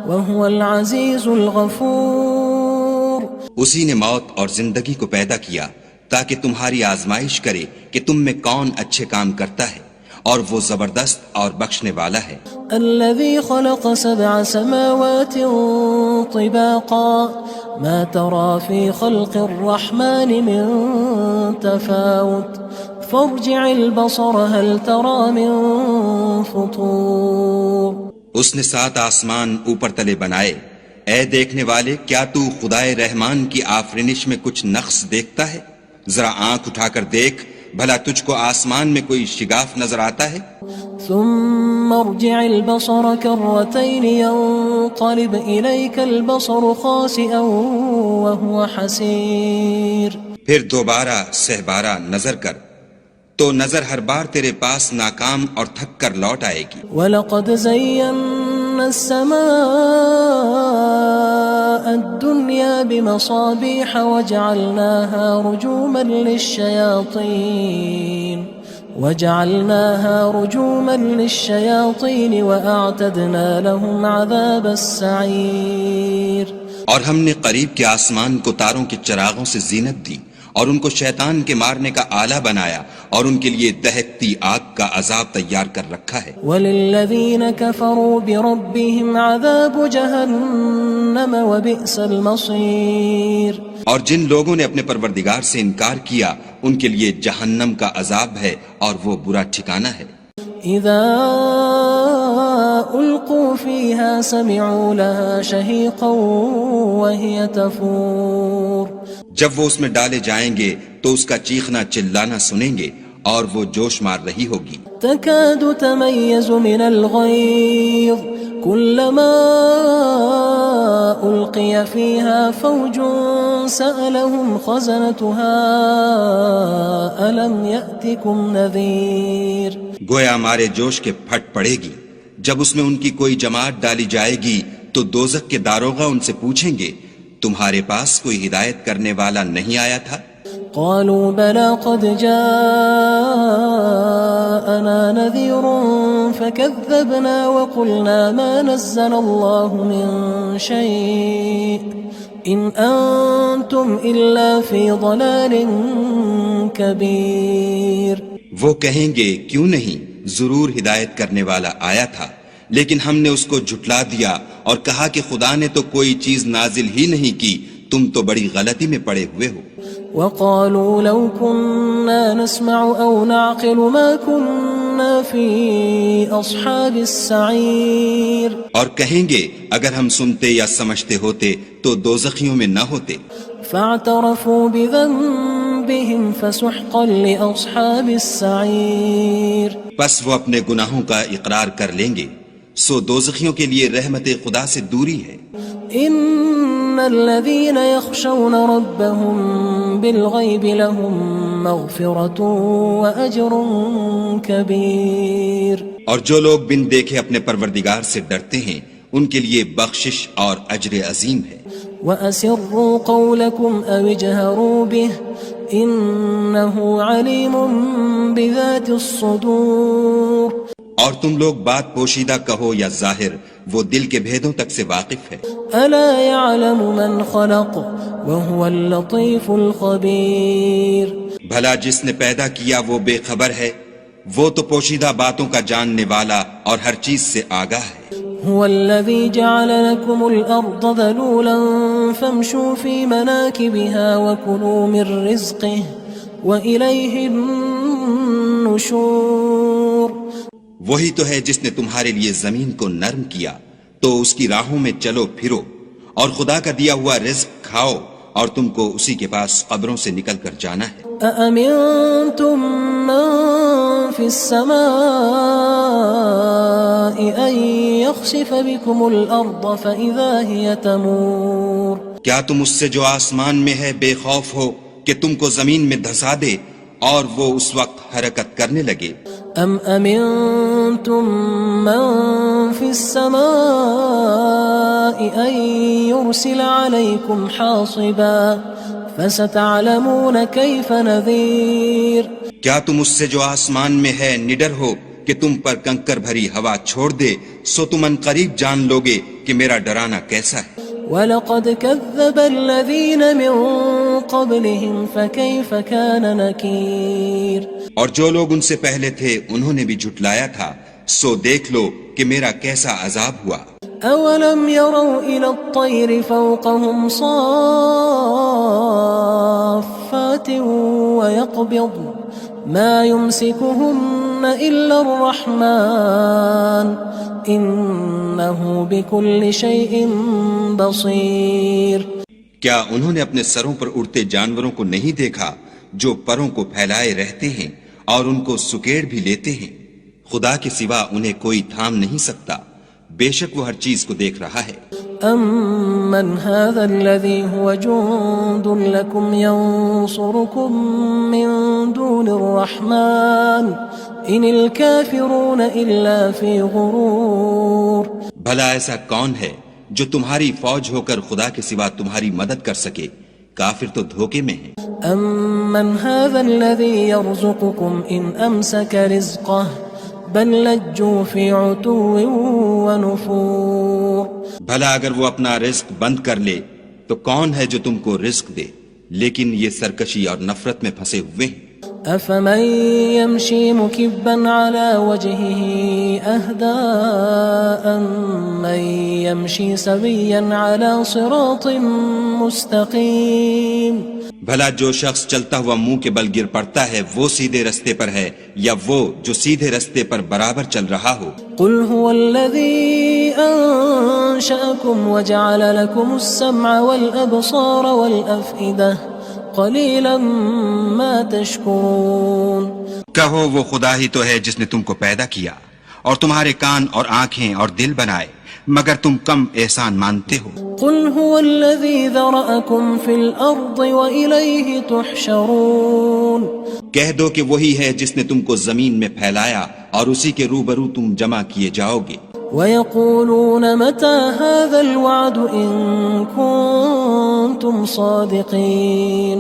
وهو العزيز الغفور۔ اسی نے موت اور زندگی کو پیدا کیا تاکہ تمہاری آزمائش کرے کہ تم میں کون اچھے کام کرتا ہے اور وہ زبردست اور بخشنے والا ہے۔ الذي خلق 7 سماوات طباقا ما ترى في خلق الرحمن من تفاوت فارجع البصر هل ترى من فطور۔ اس نے 7 آسمان اوپر تلے بنائے، اے دیکھنے والے کیا تو خدائے رحمان کی آفرینش میں کچھ نقص دیکھتا ہے؟ ذرا آنکھ اٹھا کر دیکھ، بھلا تجھ کو آسمان میں کوئی شگاف نظر آتا ہے؟ ثم ارجع البصر كرتين ينقلب إليك البصر خاسئا وهو حسير. پھر دوبارہ سہبارہ نظر کر تو نظر ہر بار تیرے پاس ناکام اور تھک کر لوٹ آئے گی. وَلَقَدْ زَيَّنَّا السَّمَاءَ الدُّنْيَا بِمَصَابِيحَ وَجَعَلْنَاهَا رُجُومًا لِلشَّيَاطِينِ وَأَعْتَدْنَا لَهُمْ عَذَابَ السَّعِيرِ. اور ہم نے قریب کے آسمان کو تاروں کے چراغوں سے زینت دی اور ان کو شیطان کے مارنے کا آلہ بنایا اور ان کے لیے دہکتی آگ کا عذاب تیار کر رکھا ہے. وَلِلَّذِينَ كَفَرُوا بِرَبِّهِمْ عَذَابُ جَهَنَّمَ وَبِئْسَ الْمَصِيرُ. اور جن لوگوں نے اپنے پروردگار سے انکار کیا ان کے لیے جہنم کا عذاب ہے اور وہ برا ٹھکانہ ہے. اذا القوا فيها سمعوا لها شهيقا وهي تفور. جب وہ اس میں ڈالے جائیں گے تو اس کا چیخنا چلانا سنیں گے اور وہ جوش مار رہی ہوگی. تكاد تميز من الغيظ كلما ألقي فيها فوج سألهم خزنتها ألم يأتكم نذير. گویا ہمارے جوش کے پھٹ پڑے گی جب اس میں ان کی کوئی جماعت ڈالی جائے گی تو دوزخ کے داروغہ ان سے پوچھیں گے تمہارے پاس کوئی ہدایت کرنے والا نہیں آیا تھا؟ قالوا بلى قد جاءنا نذير فكذبنا وقلنا ما نزل الله من شيء إن أنتم إلا في ضلال كبير. وہ کہیں گے کیوں نہیں، ضرور ہدایت کرنے والا آیا تھا، لیکن ہم نے اس کو جھٹلا دیا اور کہا کہ خدا نے تو کوئی چیز نازل ہی نہیں کی، تم تو بڑی غلطی میں پڑے ہوئے ہو. وقالوا لو كنا نسمع أو نعقل ما كنا في أصحاب السعير. اور کہیں گے اگر ہم سنتے یا سمجھتے ہوتے تو دوزخیوں میں نہ ہوتے. فاعترفوا بذنبهم فسحقا لأصحاب السعير. پس وہ اپنے گناہوں کا اقرار کر لیں گے، سو دوزخیوں کے لیے رحمت خدا سے دوری ہے. ان الذين يخشون ربهم بالغيب لهم مغفرة واجر كبير. اور جو لوگ بن دیکھے اپنے پروردگار سے ڈرتے ہیں ان کے لیے بخشش اور اجر عظیم ہے. واسروا قولكم او اجهروا به انه عليم بذات الصدور. اور تم لوگ بات پوشیدہ کہو یا ظاہر، وہ دل کے بھیدوں تک سے واقف ہے. الا يعلم من خلق وهو اللطيف الخبير. بھلا جس نے پیدا کیا وہ بے خبر ہے، وہ تو پوشیدہ باتوں کا جاننے والا اور ہر چیز سے آگاہ ہے. هو الذي جعل لكم الأرض ذلولا فامشوا في مناكبها وكلوا من رزقه وإليه النشور. وہی تو ہے جس نے تمہارے لیے زمین کو نرم کیا تو اس کی راہوں میں چلو پھرو اور خدا کا دیا ہوا رزق کھاؤ اور تم کو اسی کے پاس قبروں سے نکل کر جانا ہے. أأمنتم من في السماء أن يخسف بكم الأرض فإذا هي تمور. کیا تم اس سے جو آسمان میں ہے بے خوف ہو کہ تم کو زمین میں دھسا دے اور وہ اس وقت حرکت کرنے لگے؟ ام امنتم من في السماء ان يرسل عليكم حاصبا فستعلمون كيف نذير. کیا تم اس سے جو آسمان میں ہے نڈر ہو کہ تم پر کنکر بھری ہوا چھوڑ دے، سو تم ان قریب جان لوگے کہ میرا ڈرانا کیسا ہے. وَلَقَدْ كَذَّبَ الَّذِينَ مِن قَبْلِهِمْ فَكَيْفَ كَانَ نَكِيرٌ. اور جو لوگ ان سے پہلے تھے انہوں نے بھی جھٹلایا تھا، سو دیکھ لو کہ میرا کیسا عذاب ہوا. أَوَلَمْ يَرَوْا إِلَى الطَّيْرِ فَوْقَهُمْ صَافَّاتٍ وَيَقْبِضْنَ مَا يُمْسِكُهُنَّ إِلَّا الرَّحْمَنُ إنه بكل شيء بصير. کیا انہوں نے اپنے سروں پر اڑتے جانوروں کو نہیں دیکھا جو پروں کو پھیلائے رہتے ہیں اور ان کو سکیڑ بھی لیتے ہیں؟ خدا کے سوا انہیں کوئی تھام نہیں سکتا، بے شک وہ ہر چیز کو دیکھ رہا ہے. أَمَّنْ هَذَا الَّذِي هُوَ جُندٌ لَكُمْ يَنصُرُكُم مِّن دُونِ الرَّحْمَنِ إِنِ الْكَافِرُونَ إِلَّا فِي غُرُورٍ. بھلا ایسا کون ہے جو تمہاری فوج ہو کر خدا کے سوا تمہاری مدد کر سکے؟ کافر تو دھوکے میں ہیں. أَمَّنْ هَذَا الَّذِي يَرْزُقُكُمْ إِنْ أَمْسَكَ رِزْقَهُ بل لجوا فی عتو ونفور. بھلا اگر وہ اپنا رزق بند کر لے تو کون ہے جو تم کو رزق دے؟ لیکن یہ سرکشی اور نفرت میں پھنسے ہوئے ہیں. افمن يمشي مكبا على وجهه اهدى من يمشي سويا على صراط مستقيم. بھلا جو شخص چلتا ہوا منہ کے بل گر پڑتا ہے وہ سیدھے رستے پر ہے یا وہ جو سیدھے رستے پر برابر چل رہا ہو؟ قل هو الذي انشأكم وجعل لكم السمع والابصار والافئدة قلیلا ما تشکرون. کہو وہ خدا ہی تو ہے جس نے تم کو پیدا کیا اور تمہارے کان اور آنکھیں اور دل بنائے، مگر تم کم احسان مانتے ہو. قل هو الذی ذرأکم فی الارض وإلیہ تحشرون. کہہ دو کہ وہی ہے جس نے تم کو زمین میں پھیلایا اور اسی کے روبرو تم جمع کیے جاؤ گے. وَيَقُولُونَ مَتَى هَذَا الْوَعْدُ إِن كُنتُمْ صَادِقِينَ.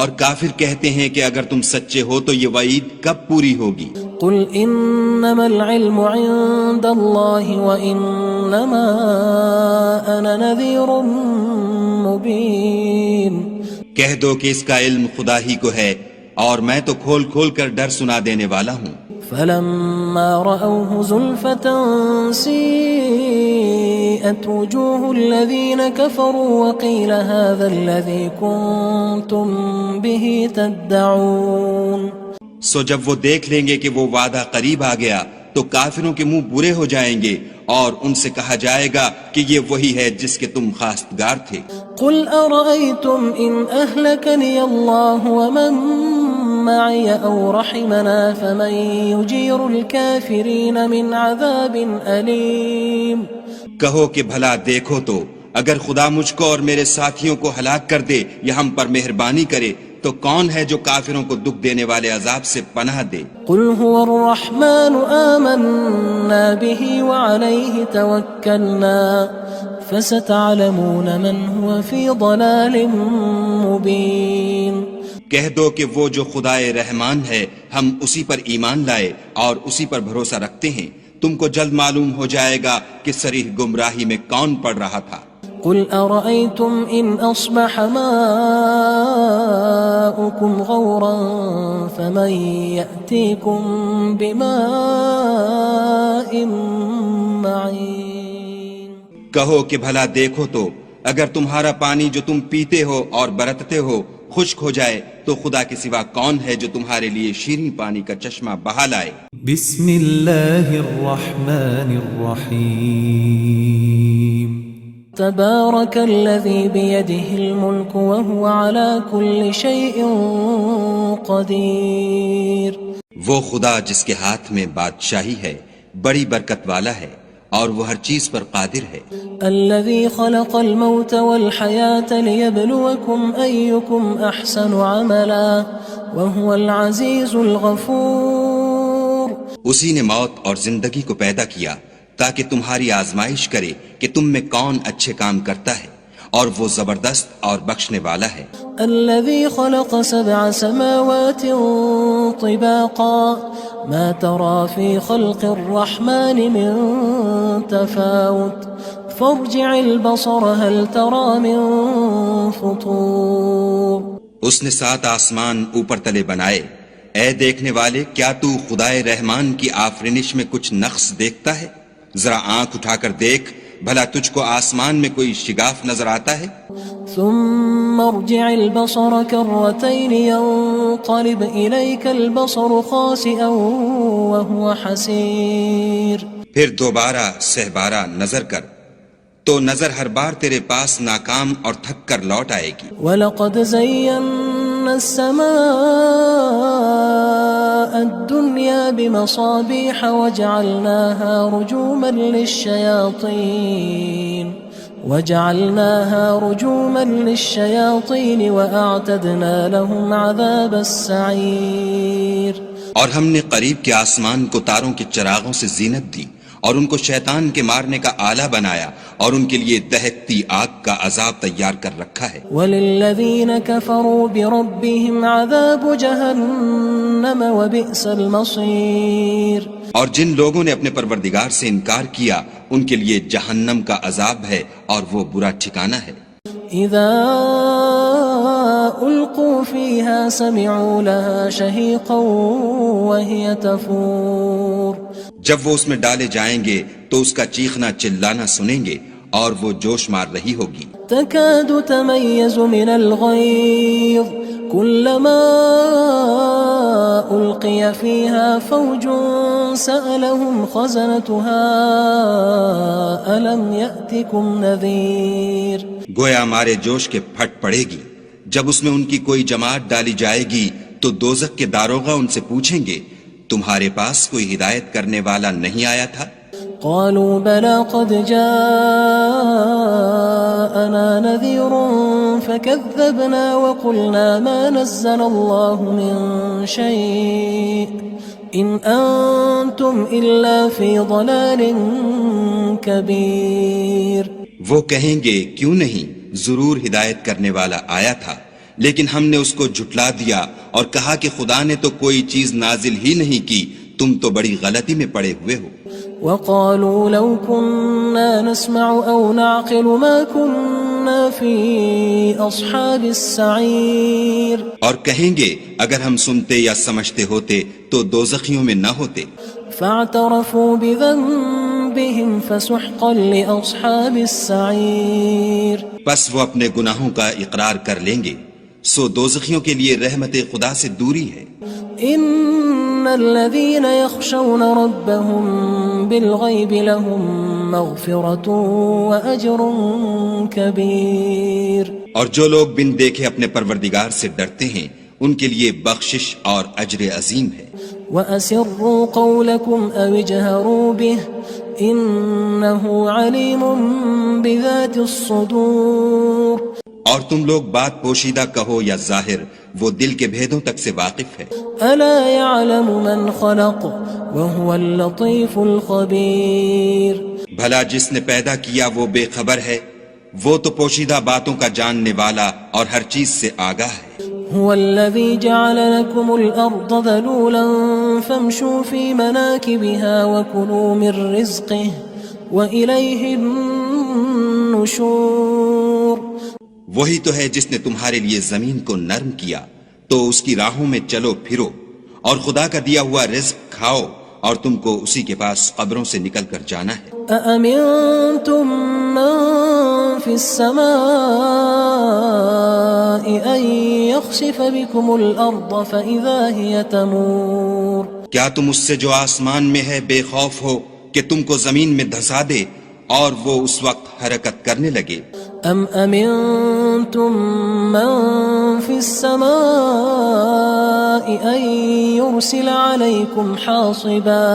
اور کافر کہتے ہیں کہ اگر تم سچے ہو تو یہ وعید کب پوری ہوگی؟ قُلْ إِنَّمَا الْعِلْمُ عِندَ اللَّهِ وَإِنَّمَا أَنَا نَذِيرٌ مُبِينٌ. کہہ دو کہ اس کا علم خدا ہی کو ہے اور میں تو کھول کھول کر ڈر سنا دینے والا ہوں. فلما رأوه زلفة سيئت وجوه الذين كفروا وقيل هذا الذي كنتم به تدعون. سو جب وہ دیکھ لیں گے کہ وہ وعدہ قریب آ گیا تو کافروں کے منہ برے ہو جائیں گے اور ان سے کہا جائے گا کہ یہ وہی ہے جس کے تم خواستگار تھے. قل أرأيتم إن أهلكني الله ومن معي أو رحمنا فمن يجير الكافرين من عذاب أليم. کہو کہ بھلا دیکھو تو اگر خدا مجھ کو اور میرے ساتھیوں کو ہلاک کر دے یا ہم پر مہربانی کرے تو کون ہے جو کافروں کو دکھ دینے والے عذاب سے پناہ دے؟ قل هو الرحمن آمنا به وعليه توكلنا فستعلمون من هو في ضلال مبين. کہہ دو کہ وہ جو خدائے رحمان ہے ہم اسی پر ایمان لائے اور اسی پر بھروسہ رکھتے ہیں، تم کو جلد معلوم ہو جائے گا کہ صریح گمراہی میں کون پڑ رہا تھا. قل أرأيتم إن أصبح ماؤكم غورا فمن يأتيكم بماء معين. کہو کہ بھلا دیکھو تو اگر تمہارا پانی جو تم پیتے ہو اور برتتے ہو خشک ہو جائے تو خدا کے سوا کون ہے جو تمہارے لیے شیریں پانی کا چشمہ بہا لائے. بسم اللہ الرحمن الرحیم. تبارك الذي بيده الملك وهو على كل شيء قدير. وہ خدا جس کے ہاتھ میں بادشاہی ہے بڑی برکت والا ہے اور وہ ہر چیز پر قادر ہے. الذي خلق الموت والحياة ليبلوكم أيكم أحسن عملا وهو العزيز الغفور. اسی نے موت اور زندگی کو پیدا کیا تاکہ تمہاری آزمائش کرے کہ تم میں کون اچھے کام کرتا ہے اور وہ زبردست اور بخشنے والا ہے. الذي خلق 7 سماوات طباقا ما ترى في خلق الرحمن من تفاوت فارجع البصر هل ترى من فطور. اس نے 7 آسمان اوپر تلے بنائے. اے دیکھنے والے کیا تو خدائے رحمان کی آفرینش میں کچھ نقص دیکھتا ہے؟ ذرا آنکھ اٹھا کر دیکھ بھلا تجھ کو آسمان میں کوئی شگاف نظر آتا ہے؟ ثم ارجع البصر كرتين ينقلب إليك البصر خاسئا وهو حسير. پھر دوبارہ سہبارہ نظر کر تو نظر ہر بار تیرے پاس ناکام اور تھک کر لوٹ آئے گی. وَلَقَدْ زَيَّنَّا السَّمَاءَ الدُّنْيَا بِمَصَابِيحَ وَجَعَلْنَاهَا رُجُومًا لِلشَّيَاطِينِ وَأَعْتَدْنَا لَهُمْ عَذَابَ السَّعِيرِ. اور ہم نے قریب کے آسمان کو تاروں کے چراغوں سے زینت دی اور ان کو شیطان کے مارنے کا آلہ بنایا اور ان کے لیے دہکتی آگ کا عذاب تیار کر رکھا ہے. وَلِلَّذِينَ كَفَرُوا بِرَبِّهِمْ عَذَابُ جَهَنَّمَ وَبِئْسَ الْمَصِيرُ. اور جن لوگوں نے اپنے پروردگار سے انکار کیا ان کے لیے جہنم کا عذاب ہے اور وہ برا ٹھکانہ ہے. اذا القوا فيها سمعوا لها شهيقا وهي تفور. جب وہ اس میں ڈالے جائیں گے تو اس کا چیخنا چلانا سنیں گے اور وہ جوش مار رہی ہوگی. تكاد تميز من الغيظ كلما ألقي فيها فوج سألهم خزنتها ألم يأتكم نذير. گویا مارے جوش کے پھٹ پڑے گی. جب اس میں ان کی کوئی جماعت ڈالی جائے گی تو دوزخ کے داروغہ ان سے پوچھیں گے تمہارے پاس کوئی ہدایت کرنے والا نہیں آیا تھا؟ قالوا بلى قد جاءنا نذير فكذبنا وقلنا ما نزل الله من شيء إن أنتم إلا في ضلال كبير. وہ کہیں گے کیوں نہیں، ضرور ہدایت کرنے والا آیا تھا، لیکن ہم نے اس کو جھٹلا دیا اور کہا کہ خدا نے تو کوئی چیز نازل ہی نہیں کی، تم تو بڑی غلطی میں پڑے ہوئے ہو. وقالوا لو كنا نسمع أو نعقل ما كنا في أصحاب السعير. اور کہیں گے اگر ہم سنتے یا سمجھتے ہوتے تو دوزخیوں میں نہ ہوتے. فاعترفوا بذنبهم فسحقا لأصحاب السعير. پس وہ اپنے گناہوں کا اقرار کر لیں گے، سو دوزخیوں کے لیے رحمت خدا سے دوری ہے. ان الذين يخشون ربهم بالغيب لهم مغفرة واجر كبير. اور جو لوگ بن دیکھے اپنے پروردگار سے ڈرتے ہیں ان کے لیے بخشش اور اجر عظیم ہے. وَأَسِرُّوا قَوْلَكُمْ أَوِ اجْهَرُوا بِهِ إِنَّهُ عَلِيمٌ بِذَاتِ الصُّدُورِ. اور تم لوگ بات پوشیدہ کہو یا ظاہر، وہ دل کے بھیدوں تک سے واقف ہے. أَلَا يَعْلَمُ مَنْ خَلَقَ وَهُوَ اللَّطِيفُ الْخَبِيرُ. بھلا جس نے پیدا کیا وہ بے خبر ہے، وہ تو پوشیدہ باتوں کا جاننے والا اور ہر چیز سے آگاہ ہے. هو الذي جعل لكم الأرض ذلولا فامشوا في مناكبها وكلوا من رزقه وإليه النشور. وہی تو ہے جس نے تمہارے لیے زمین کو نرم کیا تو اس کی راہوں میں چلو پھرو اور خدا کا دیا ہوا رزق کھاؤ اور تم کو اسی کے پاس قبروں سے نکل کر جانا ہے. أأمنتم من في السماء أن يخسف بكم الأرض فإذا هي تمور. کیا تم اس سے جو آسمان میں ہے بے خوف ہو کہ تم کو زمین میں دھسا دے اور وہ اس وقت حرکت کرنے لگے؟ أم أمنتم من في السماء أن يرسل عليكم حاصبا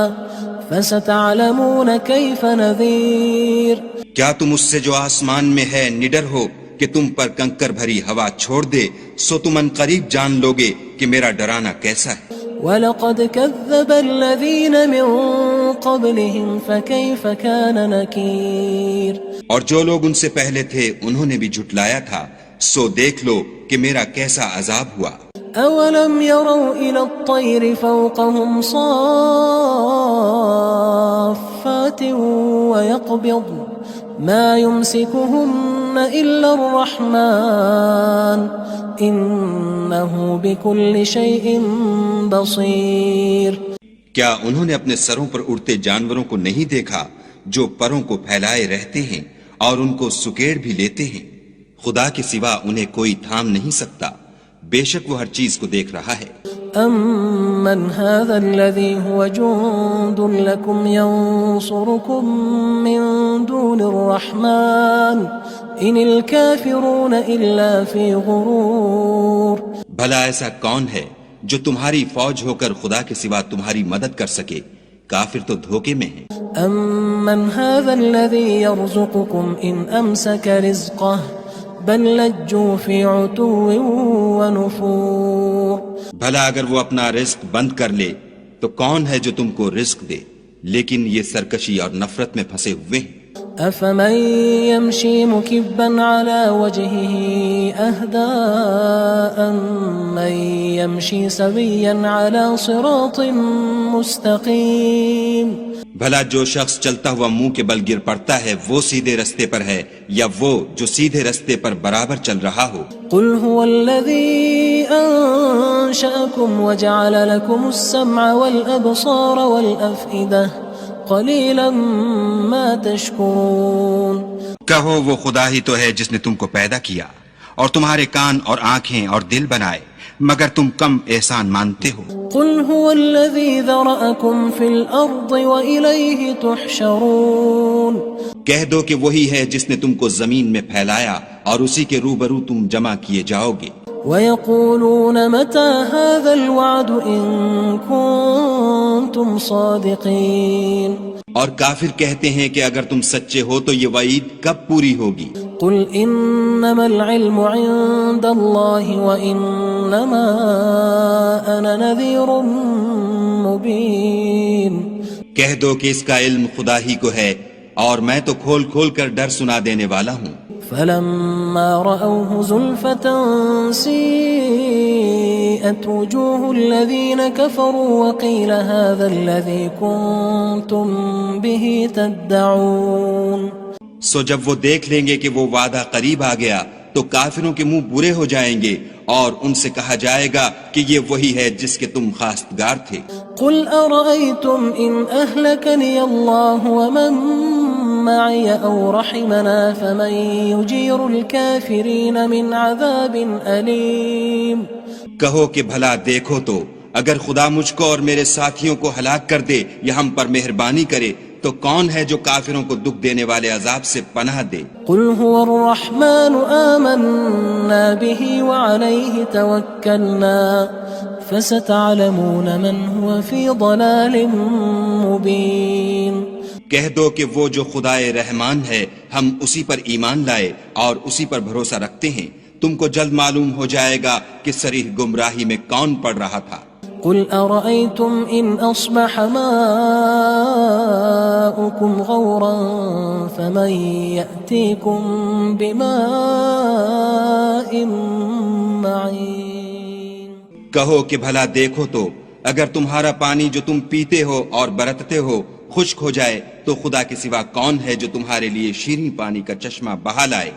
فستعلمون كيف نذير. کیا تم اس سے جو آسمان میں ہے نڈر ہو کہ تم پر کنکر بھری ہوا چھوڑ دے، سو تم ان قریب جان لوگے کہ میرا ڈرانا کیسا ہے. وَلَقَدْ كَذَّبَ الَّذِينَ مِن قَبْلِهِمْ فَكَيْفَ كَانَ نَكِيرٌ. اور جو لوگ ان سے پہلے تھے انہوں نے بھی جھٹلایا تھا، سو دیکھ لو کہ میرا کیسا عذاب ہوا. أَوَلَمْ يَرَوْا إِلَى الطَّيْرِ فَوْقَهُمْ صَافَّاتٍ وَيَقْبِضْنَ مَا يُمْسِكُهُنَّ إِلَّا الرَّحْمَنُ إِنَّهُ بِكُلِّ شَيْءٍ بَصِيرٌ. کیا انہوں نے اپنے سروں پر اڑتے جانوروں کو نہیں دیکھا جو پروں کو پھیلائے رہتے ہیں اور ان کو سکیڑ بھی لیتے ہیں؟ خدا کے سوا انہیں کوئی تھام نہیں سکتا، بے شک وہ ہر چیز کو دیکھ رہا ہے. أَمَّنْ هَذَا الَّذِي هُوَ جُندٌ لَكُمْ يَنصُرُكُم مِّن دُونِ الرَّحْمَٰنِ إِنِ الْكَافِرُونَ إِلَّا فِي غُرُورٍ بھلا ایسا کون ہے جو تمہاری فوج ہو کر خدا کے سوا تمہاری مدد کر سکے؟ کافر تو دھوکے میں ہیں۔ أَمَّنْ هَذَا الَّذِي يَرْزُقُكُمْ إِنْ أَمْسَكَ رِزْقَهُ بَل لَجُّوا فِي عُتُوٍّ وَنُفُورٍ بھلا اگر وہ اپنا رزق بند کر لے تو کون ہے جو تم کو رزق دے؟ لیکن یہ سرکشی اور نفرت میں پھنسے ہوئے ہیں۔ أَفَمَن يَمْشِي مُكِبًّا عَلَى وَجْهِهِ أَهْدَىٰ أَمَّن يَمْشِي سَوِيًّا عَلَى صِرَاطٍ مُّسْتَقِيمٍ بھلا جو شخص چلتا ہوا منہ کے بل گر پڑتا ہے وہ سیدھے رستے پر ہے یا وہ جو سیدھے رستے پر برابر چل رہا ہو؟ قُلْ هُوَ الَّذِي أَنشَأَكُمْ وَجَعَلَ لَكُمُ السَّمْعَ وَالْأَبْصَارَ وَالْأَفْئِدَةَ قَلِيلًا مَا تَشْكُرُونَ کہو وہ خدا ہی تو ہے جس نے تم کو پیدا کیا اور تمہارے کان اور آنکھیں اور دل بنائے، مگر تم کم احسان مانتے ہو۔ قُلْ هُوَ الَّذِي ذَرَأَكُمْ فِي الْأَرْضِ وَإِلَيْهِ تُحْشَرُونَ کہہ دو کہ وہی ہے جس نے تم کو زمین میں پھیلایا اور اسی کے روبرو تم جمع کیے جاؤ گے۔ وَيَقُولُونَ مَتَىٰ هَٰذَا الْوَعْدُ إِن كُنتُمْ صَادِقِينَ اور کافر کہتے ہیں کہ اگر تم سچے ہو تو یہ وعید کب پوری ہوگی؟ قُلْ إِنَّمَا الْعِلْمُ عِندَ اللَّهِ وَإِنَّمَا أَنَا نَذِيرٌ مُّبِينٌ کہہ دو کہ اس کا علم خدا ہی کو ہے اور میں تو کھول کھول کر ڈر سنا دینے والا ہوں۔ فَلَمَّا رَأَوْهُ زُلْفَةً سِيئَتْ وُجُوهُ الَّذِينَ كَفَرُوا وَقِيلَ هَٰذَا الَّذِي كُنتُم بِهِ تَدَّعُونَ سو جب وہ دیکھ لیں گے کہ وہ وعدہ قریب آ گیا تو کافروں کے منہ برے ہو جائیں گے اور ان سے کہا جائے گا کہ یہ وہی ہے جس کے تم خواستگار تھے۔ قُلْ أَرَأَيْتُمْ إِنْ أَهْلَكَنِيَ اللَّهُ وَمَن مَّعِيَ أَوْ رَحِمَنَا فَمَن يُجِيرُ الْكَافِرِينَ مِنْ عَذَابٍ أَلِيمٍ کہو کہ بھلا دیکھو تو اگر خدا مجھ کو اور میرے ساتھیوں کو ہلاک کر دے یا ہم پر مہربانی کرے تو کون ہے جو کافروں کو دکھ دینے والے عذاب سے پناہ دے؟ قُلْ هُوَ الرَّحْمَٰنُ آمَنَّا بِهِ وَعَلَيْهِ تَوَكَّلْنَا فَسَتَعْلَمُونَ مَنْ هُوَ فِي ضَلَالٍ مُّبِينٍ کہہ دو کہ وہ جو خدائے رحمان ہے ہم اسی پر ایمان لائے اور اسی پر بھروسہ رکھتے ہیں، تم کو جلد معلوم ہو جائے گا کہ صریح گمراہی میں کون پڑ رہا تھا۔ قُلْ أَرَأَيْتُمْ إِنْ أَصْبَحَ مَاؤُكُمْ غَوْرًا فَمَن يَأْتِيكُم بِمَاءٍ مَّعِينٍ کہو کہ بھلا دیکھو تو اگر تمہارا پانی جو تم پیتے ہو اور برتتے ہو خشک ہو جائے تو خدا کے سوا کون ہے جو تمہارے لیے شیریں پانی کا چشمہ بہا لائے؟